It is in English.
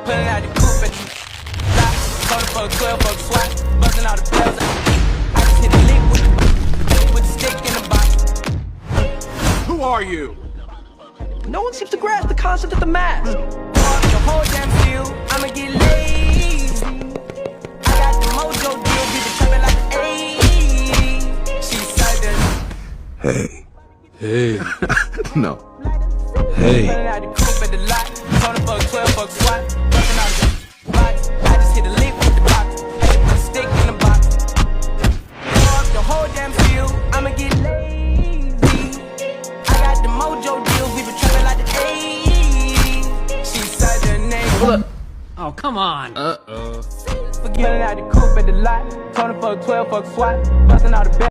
Pulling out the coupe at the lot. Told her fuck 12, fuck SWAT. Busting all the bells out the beat. I just hit the lick with the stick in the box. Who are you? No one seems to grasp the concept of the mask. The whole damn field, I'ma get lazy. I got the mojo deal, be the trapping like the 80s. She said that. Hey. Hey. No. Hey. Pulling out the coupe at the lot. Told her fuck 12, fuck SWAT. Busting out the box. I just hit the lick with the box. Had to put a stick in the box. The whole damn field, I'ma get lazy. I got the mojo deal, we been trapping like the 80s. She said the name. Oh, come on. Pulling out the coupe at the lot. Told her fuck 12, fuck SWAT. Busting out the